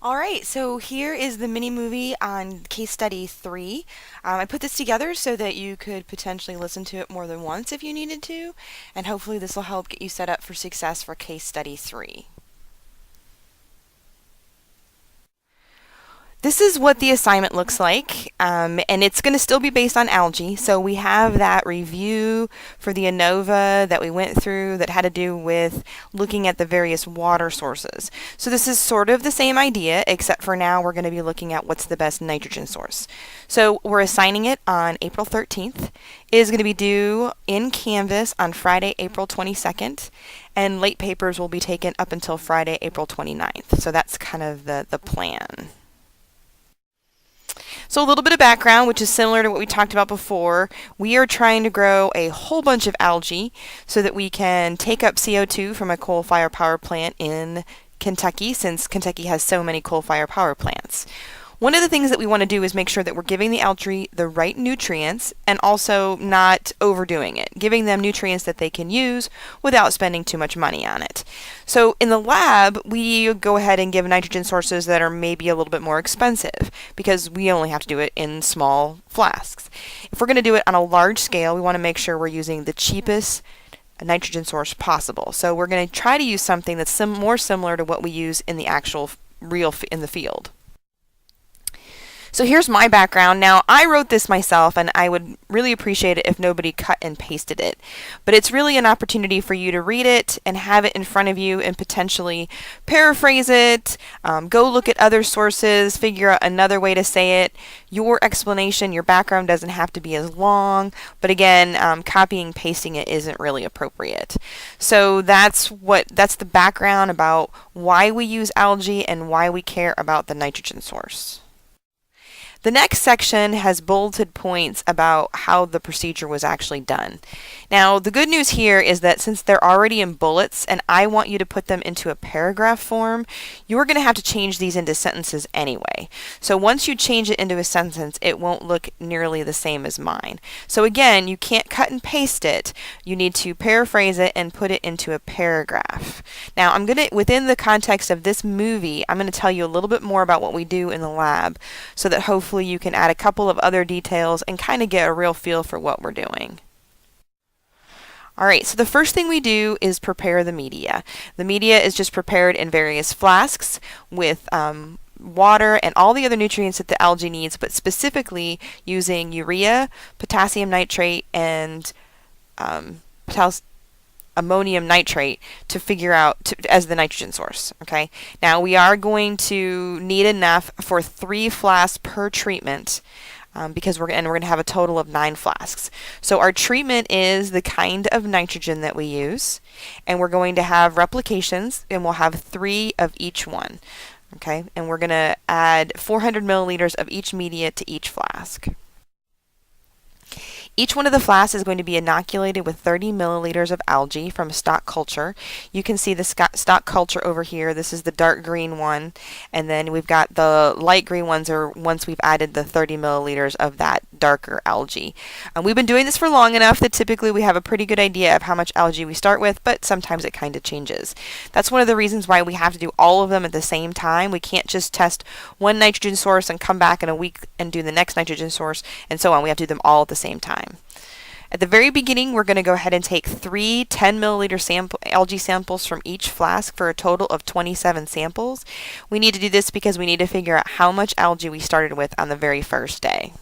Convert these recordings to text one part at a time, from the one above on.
All right, so here is the mini movie on case study 3. I put this together so that you could potentially listen to it more than once if you needed to, and hopefully this will help get you set up for success for case study 3. This is what the assignment looks like, and it's going to still be based on algae. So we have that review for the ANOVA that we went through that had to do with looking at the various water sources. So this is sort of the same idea, except for now we're going to be looking at what's the best nitrogen source. So we're assigning it on April 13th. It is going to be due in Canvas on Friday, April 22nd, and late papers will be taken up until Friday, April 29th. So that's kind of the plan. So a little bit of background, which is similar to what we talked about before. We are trying to grow a whole bunch of algae so that we can take up CO2 from a coal-fired power plant in Kentucky, since Kentucky has so many coal-fired power plants. One of the things that we want to do is make sure that we're giving the algae the right nutrients and also not overdoing it, giving them nutrients that they can use without spending too much money on it. So in the lab, we go ahead and give nitrogen sources that are maybe a little bit more expensive because we only have to do it in small flasks. If we're going to do it on a large scale, we want to make sure we're using the cheapest nitrogen source possible. So we're going to try to use something that's more similar to what we use in the actual in the field. So here's my background. Now, I wrote this myself, and I would really appreciate it if nobody cut and pasted it. But it's really an opportunity for you to read it and have it in front of you and potentially paraphrase it, go look at other sources, figure out another way to say it. Your explanation, your background doesn't have to be as long, but again, copying and pasting it isn't really appropriate. So that's the background about why we use algae and why we care about the nitrogen source. The next section has bulleted points about how the procedure was actually done. Now, the good news here is that since they're already in bullets and I want you to put them into a paragraph form, you're going to have to change these into sentences anyway. So once you change it into a sentence, it won't look nearly the same as mine. So again, you can't cut and paste it. You need to paraphrase it and put it into a paragraph. Now, within the context of this movie, I'm going to tell you a little bit more about what we do in the lab so that hopefully you can add a couple of other details and kind of get a real feel for what we're doing. Alright, so the first thing we do is prepare the media. The media is just prepared in various flasks with water and all the other nutrients that the algae needs, but specifically using urea, potassium nitrate, and ammonium nitrate to figure out as the nitrogen source. Okay. Now we are going to need enough for 3 flasks per treatment because we're going to have a total of 9 flasks. So our treatment is the kind of nitrogen that we use, and we're going to have replications, and we'll have 3 of each one. Okay, and we're going to add 400 milliliters of each media to each flask. Each one of the flasks is going to be inoculated with 30 milliliters of algae from stock culture. You can see the stock culture over here. This is the dark green one, and then we've got the light green ones are once we've added the 30 milliliters of that darker algae. We've been doing this for long enough that typically we have a pretty good idea of how much algae we start with, but sometimes it kind of changes. That's one of the reasons why we have to do all of them at the same time. We can't just test one nitrogen source and come back in a week and do the next nitrogen source and so on. We have to do them all at the same time. At the very beginning, we're going to go ahead and take 3 10 milliliter algae samples from each flask for a total of 27 samples. We need to do this because we need to figure out how much algae we started with on the very first day.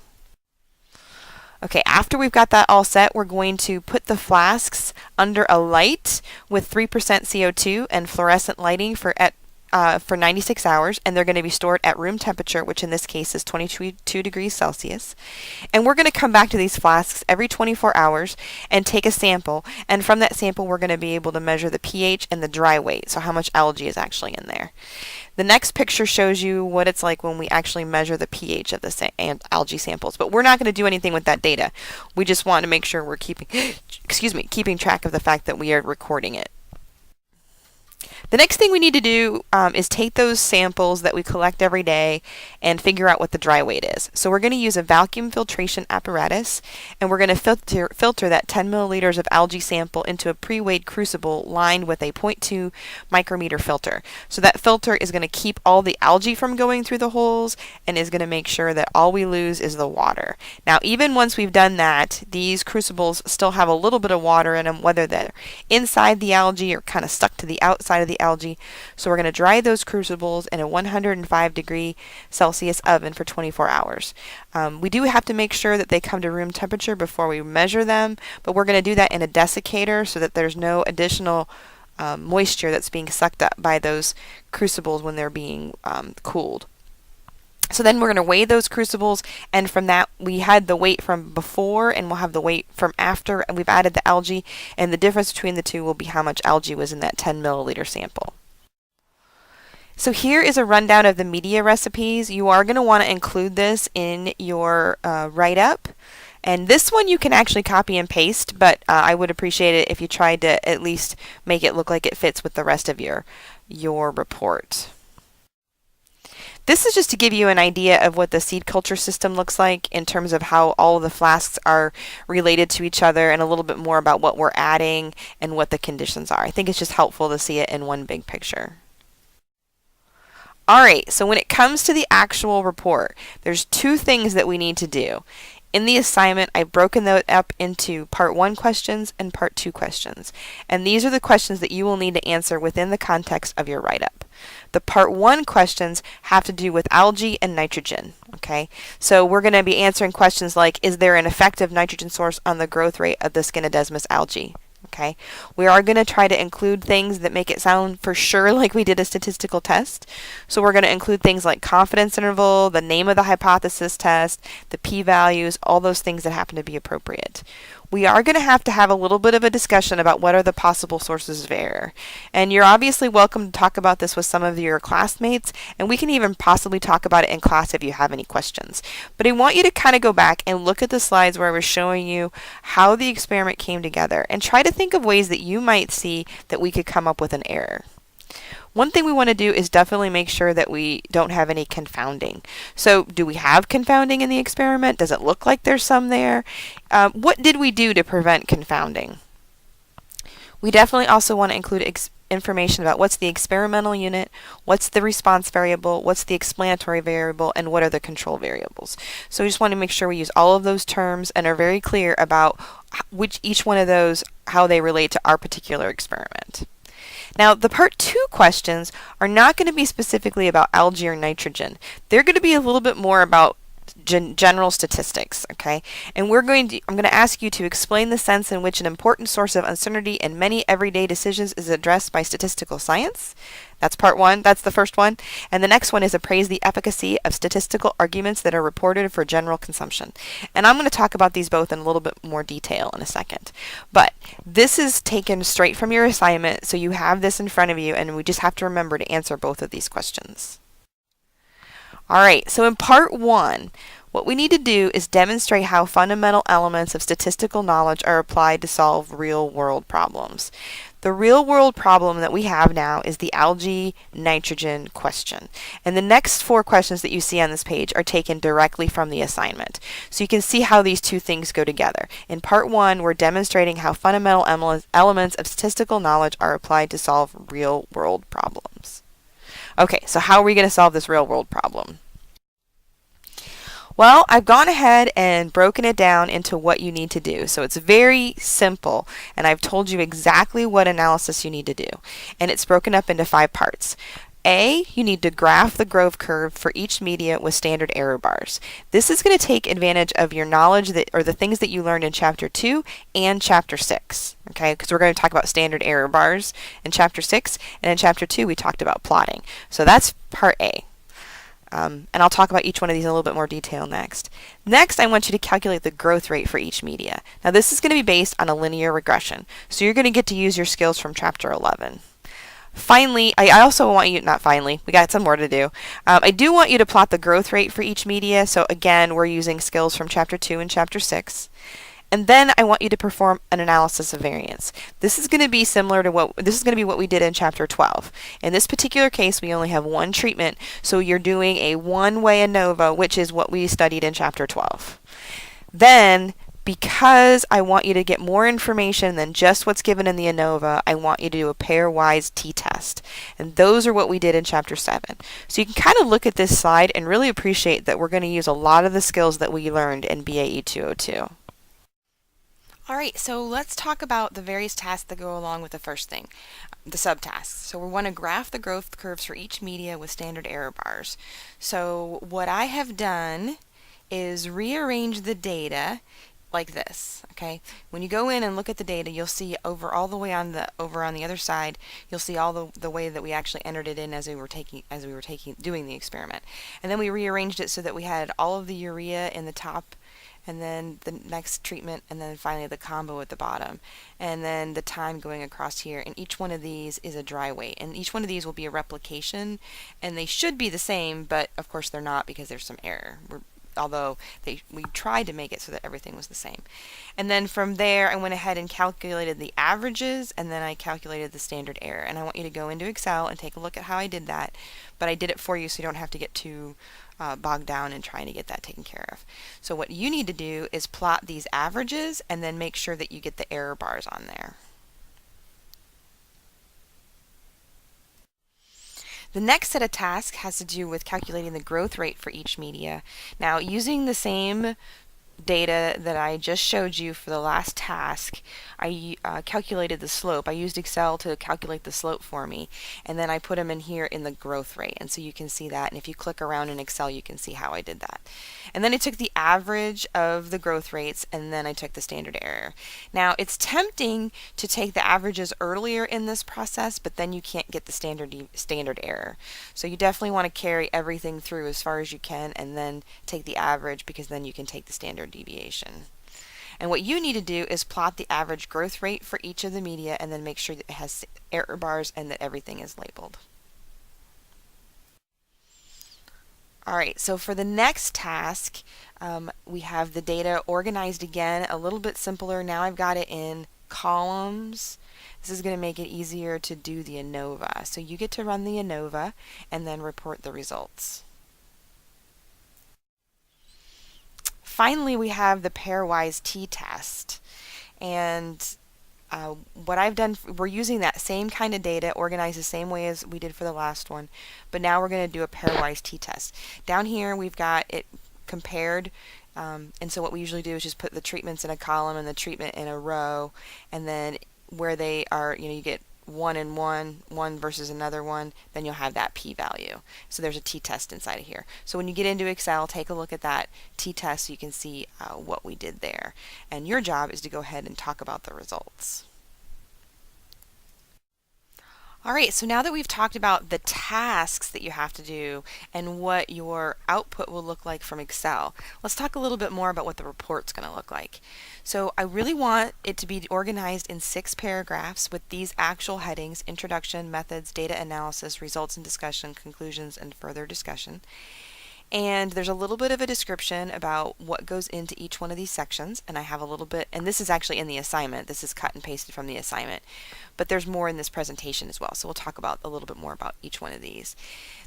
Okay, after we've got that all set, we're going to put the flasks under a light with 3% CO2 and fluorescent lighting for 96 hours, and they're going to be stored at room temperature, which in this case is 22 degrees Celsius. And we're going to come back to these flasks every 24 hours and take a sample, and from that sample we're going to be able to measure the pH and the dry weight, so how much algae is actually in there. The next picture shows you what it's like when we actually measure the pH of the algae samples, but we're not going to do anything with that data. We just want to make sure we're keeping track of the fact that we are recording it. The next thing we need to do is take those samples that we collect every day and figure out what the dry weight is. So we're going to use a vacuum filtration apparatus, and we're going to filter that 10 milliliters of algae sample into a pre-weighed crucible lined with a 0.2 micrometer filter. So that filter is going to keep all the algae from going through the holes and is going to make sure that all we lose is the water. Now, even once we've done that, these crucibles still have a little bit of water in them, whether they're inside the algae or kind of stuck to the outside of the algae. So we're going to dry those crucibles in a 105-degree-Celsius oven for 24 hours. We do have to make sure that they come to room temperature before we measure them, but we're going to do that in a desiccator so that there's no additional moisture that's being sucked up by those crucibles when they're being cooled. So then we're going to weigh those crucibles, and from that we had the weight from before and we'll have the weight from after, and we've added the algae, and the difference between the two will be how much algae was in that 10 milliliter sample. So here is a rundown of the media recipes. You are going to want to include this in your write-up. And this one you can actually copy and paste, but I would appreciate it if you tried to at least make it look like it fits with the rest of your report. This is just to give you an idea of what the seed culture system looks like in terms of how all of the flasks are related to each other, and a little bit more about what we're adding and what the conditions are. I think it's just helpful to see it in one big picture. Alright, so when it comes to the actual report, there's two things that we need to do. In the assignment, I've broken that up into Part 1 questions and Part 2 questions. And these are the questions that you will need to answer within the context of your write-up. The Part 1 questions have to do with algae and nitrogen. Okay, so we're going to be answering questions like, is there an effective nitrogen source on the growth rate of the Schinidesmus algae? Okay, we are going to try to include things that make it sound for sure like we did a statistical test. So we're going to include things like confidence interval, the name of the hypothesis test, the p-values, all those things that happen to be appropriate. We are going to have a little bit of a discussion about what are the possible sources of error. And you're obviously welcome to talk about this with some of your classmates, and we can even possibly talk about it in class if you have any questions. But I want you to kind of go back and look at the slides where I was showing you how the experiment came together, and try to think of ways that you might see that we could come up with an error. One thing we want to do is definitely make sure that we don't have any confounding. So do we have confounding in the experiment? Does it look like there's some there? What did we do to prevent confounding? We definitely also want to include information about what's the experimental unit, what's the response variable, what's the explanatory variable, and what are the control variables. So we just want to make sure we use all of those terms and are very clear about each one of those, how they relate to our particular experiment. Now, the Part 2 questions are not going to be specifically about algae or nitrogen. They're going to be a little bit more about general statistics, okay? And I'm going to ask you to explain the sense in which an important source of uncertainty in many everyday decisions is addressed by statistical science. That's Part 1. That's the first one. And the next one is appraise the efficacy of statistical arguments that are reported for general consumption. And I'm going to talk about these both in a little bit more detail in a second. But this is taken straight from your assignment, so you have this in front of you, and we just have to remember to answer both of these questions. Alright, so in Part 1, what we need to do is demonstrate how fundamental elements of statistical knowledge are applied to solve real-world problems. The real-world problem that we have now is the algae-nitrogen question. And the next 4 questions that you see on this page are taken directly from the assignment. So you can see how these two things go together. In Part 1, we're demonstrating how fundamental elements of statistical knowledge are applied to solve real-world problems. Okay, so how are we going to solve this real-world problem? Well, I've gone ahead and broken it down into what you need to do. So it's very simple, and I've told you exactly what analysis you need to do. And it's broken up into 5 parts. A, you need to graph the growth curve for each media with standard error bars. This is going to take advantage of your knowledge or the things that you learned in Chapter 2 and Chapter 6. Okay, because we're going to talk about standard error bars in Chapter 6, and in Chapter 2 we talked about plotting. So that's Part A. And I'll talk about each one of these in a little bit more detail next. Next, I want you to calculate the growth rate for each media. Now, this is going to be based on a linear regression, so you're going to get to use your skills from Chapter 11. Finally, I also want you, not finally, we got some more to do. I do want you to plot the growth rate for each media, so again, we're using skills from Chapter 2 and Chapter 6. And then I want you to perform an analysis of variance. This is going to be similar to what we did in chapter 12. In this particular case, we only have one treatment, so you're doing a one-way ANOVA, which is what we studied in chapter 12. Then, because I want you to get more information than just what's given in the ANOVA, I want you to do a pairwise t-test. And those are what we did in chapter 7. So you can kind of look at this slide and really appreciate that we're going to use a lot of the skills that we learned in BAE 202. Alright, so let's talk about the various tasks that go along with the first thing, the subtasks. So we want to graph the growth curves for each media with standard error bars. So what I have done is rearrange the data like this. Okay, when you go in and look at the data, you'll see over on the other side, you'll see all the way that we actually entered it in as we were doing the experiment. And then we rearranged it so that we had all of the urea in the top, and then the next treatment, and then finally the combo at the bottom, and then the time going across here. And each one of these is a dry weight, and each one of these will be a replication, and they should be the same, but of course they're not because there's some error. Although we tried to make it so that everything was the same. And then from there I went ahead and calculated the averages, and then I calculated the standard error. And I want you to go into Excel and take a look at how I did that, but I did it for you so you don't have to get too bogged down in trying to get that taken care of. So what you need to do is plot these averages and then make sure that you get the error bars on there. The next set of tasks has to do with calculating the growth rate for each media. Now, using the same data that I just showed you for the last task, I calculated the slope. I used Excel to calculate the slope for me, and then I put them in here in the growth rate, and so you can see that, and if you click around in Excel you can see how I did that. And then I took the average of the growth rates, and then I took the standard error. Now, it's tempting to take the averages earlier in this process, but then you can't get the standard error. So you definitely want to carry everything through as far as you can and then take the average, because then you can take the standard deviation. And what you need to do is plot the average growth rate for each of the media, and then make sure that it has error bars and that everything is labeled. Alright, so for the next task, we have the data organized again, a little bit simpler. Now I've got it in columns. This is going to make it easier to do the ANOVA. So you get to run the ANOVA and then report the results. Finally, we have the pairwise t-test, and what I've done, we're using that same kind of data organized the same way as we did for the last one, but now we're going to do a pairwise t-test. Down here we've got it compared, and so what we usually do is just put the treatments in a column and the treatment in a row, and then where they are, you get one and one versus another one, then you'll have that p-value. So there's a t-test inside of here. So when you get into Excel, take a look at that t-test so you can see what we did there. And your job is to go ahead and talk about the results. Alright, so now that we've talked about the tasks that you have to do and what your output will look like from Excel, let's talk a little bit more about what the report's going to look like. So I really want it to be organized in 6 paragraphs with these actual headings: introduction, methods, data analysis, results and discussion, conclusions, and further discussion. And there's a little bit of a description about what goes into each one of these sections, and I have a little bit, and this is actually in the assignment. This is cut and pasted from the assignment, but there's more in this presentation as well, so we'll talk about a little bit more about each one of these.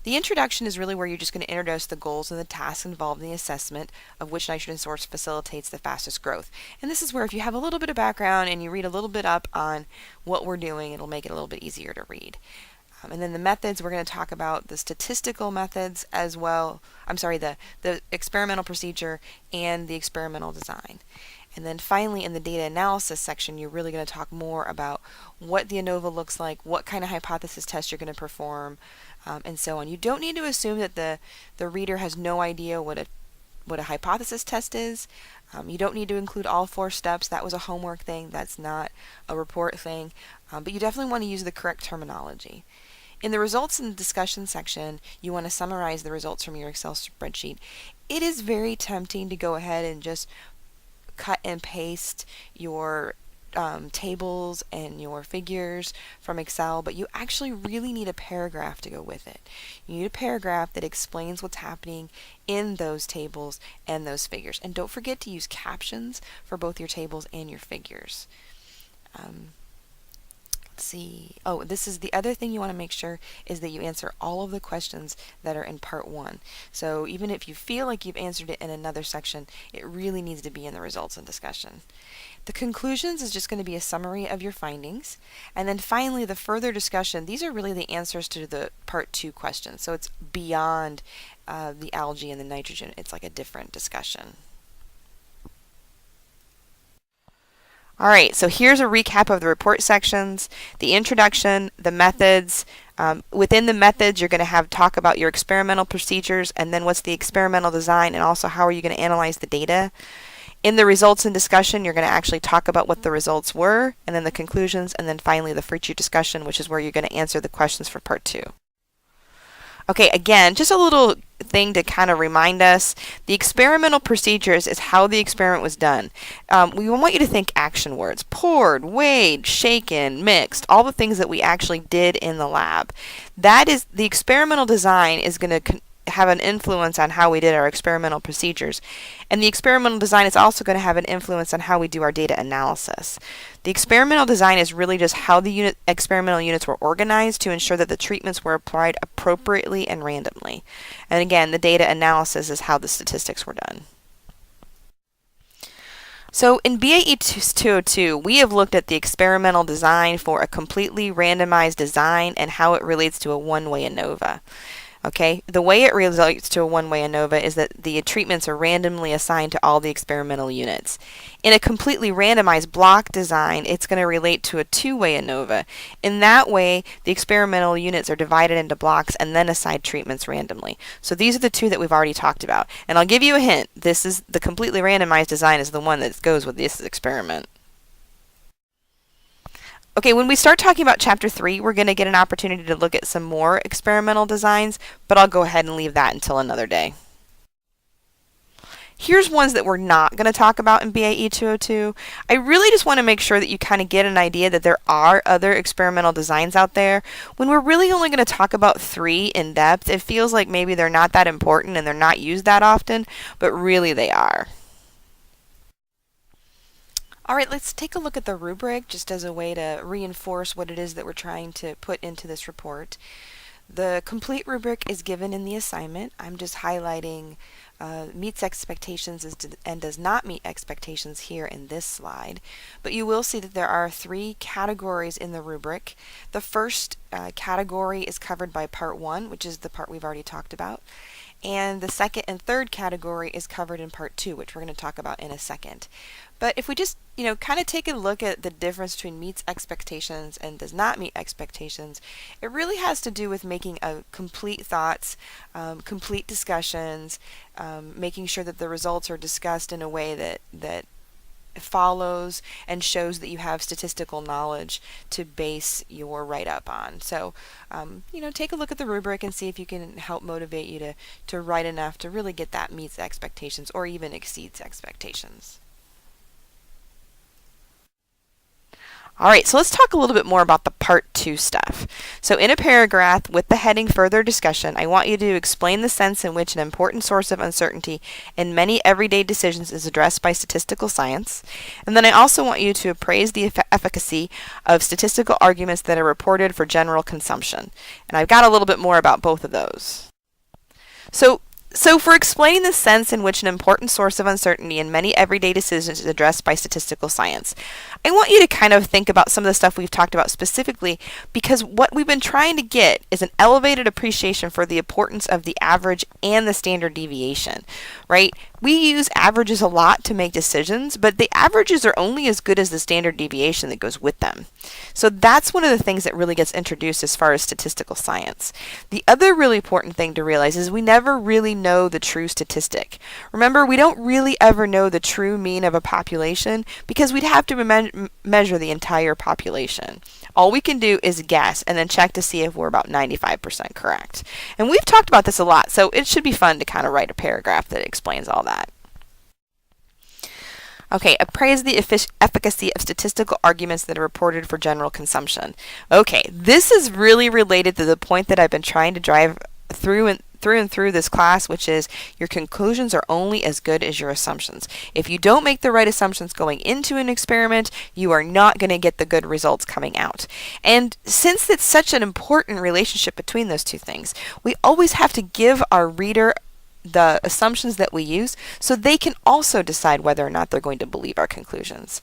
The introduction is really where you're just going to introduce the goals and the tasks involved in the assessment of which nitrogen source facilitates the fastest growth. And this is where if you have a little bit of background and you read a little bit up on what we're doing, it'll make it a little bit easier to read. And then the methods, we're going to talk about the statistical methods as well. The experimental procedure and the experimental design. And then finally in the data analysis section, you're really going to talk more about what the ANOVA looks like, what kind of hypothesis test you're going to perform, and so on. You don't need to assume that the reader has no idea what a hypothesis test is. You don't need to include all 4 steps. That was a homework thing. That's not a report thing. But you definitely want to use the correct terminology. In the results and discussion section, you want to summarize the results from your Excel spreadsheet. It is very tempting to go ahead and just cut and paste your tables and your figures from Excel, but you actually really need a paragraph to go with it. You need a paragraph that explains what's happening in those tables and those figures. And don't forget to use captions for both your tables and your figures. Let's see. Oh, this is the other thing you want to make sure is that you answer all of the questions that are in part 1. So even if you feel like you've answered it in another section, it really needs to be in the results and discussion. The conclusions is just going to be a summary of your findings. And then finally, the further discussion, these are really the answers to the part 2 questions. So it's beyond the algae and the nitrogen. It's like a different discussion. Alright, so here's a recap of the report sections, the introduction, the methods. Within the methods, you're going to talk about your experimental procedures, and then what's the experimental design, and also how are you going to analyze the data. In the results and discussion, you're going to actually talk about what the results were, and then the conclusions, and then finally the future discussion, which is where you're going to answer the questions for part 2. Okay, again, just a little thing to kind of remind us. The experimental procedures is how the experiment was done. We want you to think action words. Poured, weighed, shaken, mixed, all the things that we actually did in the lab. That is, the experimental design is going to have an influence on how we did our experimental procedures. And the experimental design is also going to have an influence on how we do our data analysis. The experimental design is really just how the experimental units were organized to ensure that the treatments were applied appropriately and randomly. And again, the data analysis is how the statistics were done. So in BAE 202, we have looked at the experimental design for a completely randomized design and how it relates to a one-way ANOVA. Okay, the way it relates to a one-way ANOVA is that the treatments are randomly assigned to all the experimental units. In a completely randomized block design, it's going to relate to a two-way ANOVA. In that way, the experimental units are divided into blocks and then assigned treatments randomly. So these are the two that we've already talked about. And I'll give you a hint. This is the completely randomized design is the one that goes with this experiment. Okay, when we start talking about Chapter 3, we're going to get an opportunity to look at some more experimental designs, but I'll go ahead and leave that until another day. Here's ones that we're not going to talk about in BAE 202. I really just want to make sure that you kind of get an idea that there are other experimental designs out there. When we're really only going to talk about 3 in depth, it feels like maybe they're not that important and they're not used that often, but really they are. Alright, let's take a look at the rubric just as a way to reinforce what it is that we're trying to put into this report. The complete rubric is given in the assignment. I'm just highlighting meets expectations and does not meet expectations here in this slide. But you will see that there are 3 categories in the rubric. The first category is covered by Part 1, which is the part we've already talked about. And the second and third category is covered in Part 2, which we're going to talk about in a second. But if we just, kind of take a look at the difference between meets expectations and does not meet expectations, it really has to do with making complete thoughts, complete discussions, making sure that the results are discussed in a way that follows and shows that you have statistical knowledge to base your write-up on. So, take a look at the rubric and see if you can help motivate you to write enough to really get that meets expectations or even exceeds expectations. Alright, so let's talk a little bit more about the Part 2 stuff. So in a paragraph with the heading Further Discussion, I want you to explain the sense in which an important source of uncertainty in many everyday decisions is addressed by statistical science. And then I also want you to appraise the efficacy of statistical arguments that are reported for general consumption. And I've got a little bit more about both of those. So for explaining the sense in which an important source of uncertainty in many everyday decisions is addressed by statistical science, I want you to kind of think about some of the stuff we've talked about specifically, because what we've been trying to get is an elevated appreciation for the importance of the average and the standard deviation, right? We use averages a lot to make decisions, but the averages are only as good as the standard deviation that goes with them. So that's one of the things that really gets introduced as far as statistical science. The other really important thing to realize is we never really know the true statistic. Remember, we don't really ever know the true mean of a population because we'd have to measure the entire population. All we can do is guess and then check to see if we're about 95% correct. And we've talked about this a lot, so it should be fun to kind of write a paragraph that explains all that. Okay, appraise the efficacy of statistical arguments that are reported for general consumption. Okay, this is really related to the point that I've been trying to drive through this class, which is your conclusions are only as good as your assumptions. If you don't make the right assumptions going into an experiment, you are not going to get the good results coming out. And since it's such an important relationship between those two things, we always have to give our reader the assumptions that we use so they can also decide whether or not they're going to believe our conclusions.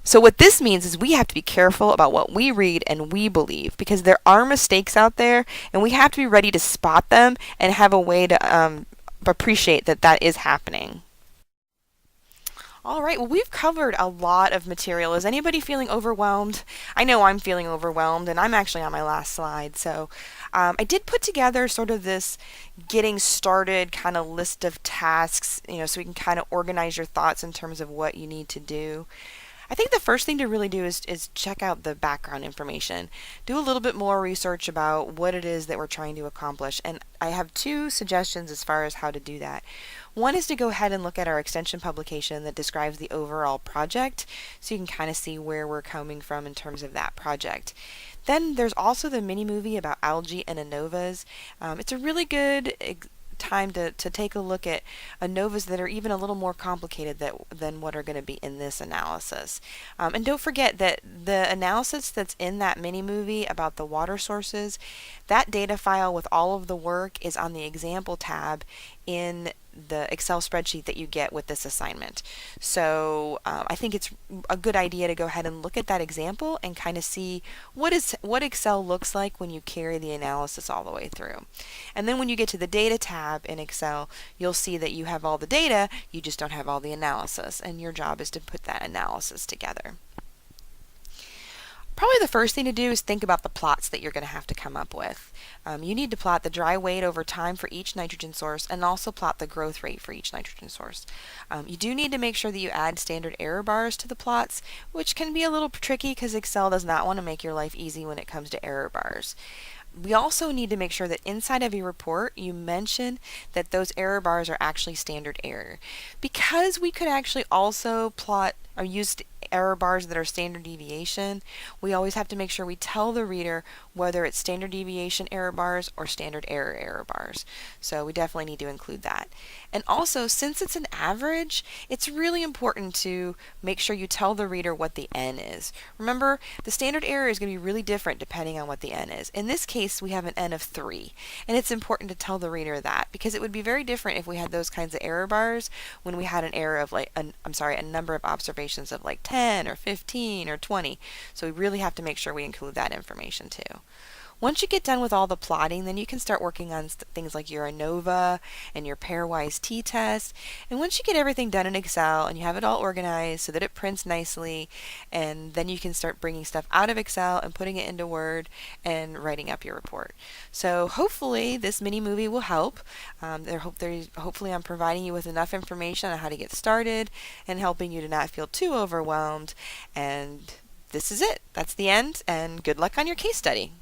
So what this means is we have to be careful about what we read and we believe, because there are mistakes out there and we have to be ready to spot them and have a way to appreciate that that is happening. All right, well, we've covered a lot of material. Is anybody feeling overwhelmed? I know I'm feeling overwhelmed, and I'm actually on my last slide. So I did put together sort of this getting started kind of list of tasks, so we can kind of organize your thoughts in terms of what you need to do. I think the first thing to really do is check out the background information. Do a little bit more research about what it is that we're trying to accomplish. And I have two suggestions as far as how to do that. One is to go ahead and look at our extension publication that describes the overall project, so you can kind of see where we're coming from in terms of that project. Then there's also the mini movie about algae and ANOVAs. It's a really good time to take a look at ANOVAs that are even a little more complicated than what are going to be in this analysis. And don't forget that the analysis that's in that mini movie about the water sources, that data file with all of the work is on the example tab in the Excel spreadsheet that you get with this assignment. So I think it's a good idea to go ahead and look at that example and kind of see what Excel looks like when you carry the analysis all the way through. And then when you get to the data tab in Excel, you'll see that you have all the data, you just don't have all the analysis, and your job is to put that analysis together. Probably the first thing to do is think about the plots that you're going to have to come up with. You need to plot the dry weight over time for each nitrogen source and also plot the growth rate for each nitrogen source. You do need to make sure that you add standard error bars to the plots, which can be a little tricky because Excel does not want to make your life easy when it comes to error bars. We also need to make sure that inside of your report you mention that those error bars are actually standard error. Because we could actually also plot or use error bars that are standard deviation, we always have to make sure we tell the reader whether it's standard deviation error bars or standard error bars. So we definitely need to include that. And also, since it's an average, it's really important to make sure you tell the reader what the n is. Remember, the standard error is going to be really different depending on what the n is. In this case, we have an n of 3, and it's important to tell the reader that, because it would be very different if we had those kinds of error bars when we had an error of a number of observations of like 10 or 15 or 20. So we really have to make sure we include that information too. Once you get done with all the plotting, then you can start working on things like your ANOVA and your pairwise t-test. And once you get everything done in Excel and you have it all organized so that it prints nicely, and then you can start bringing stuff out of Excel and putting it into Word and writing up your report. So hopefully this mini movie will help. Hopefully I'm providing you with enough information on how to get started and helping you to not feel too overwhelmed. And this is it. That's the end, and good luck on your case study.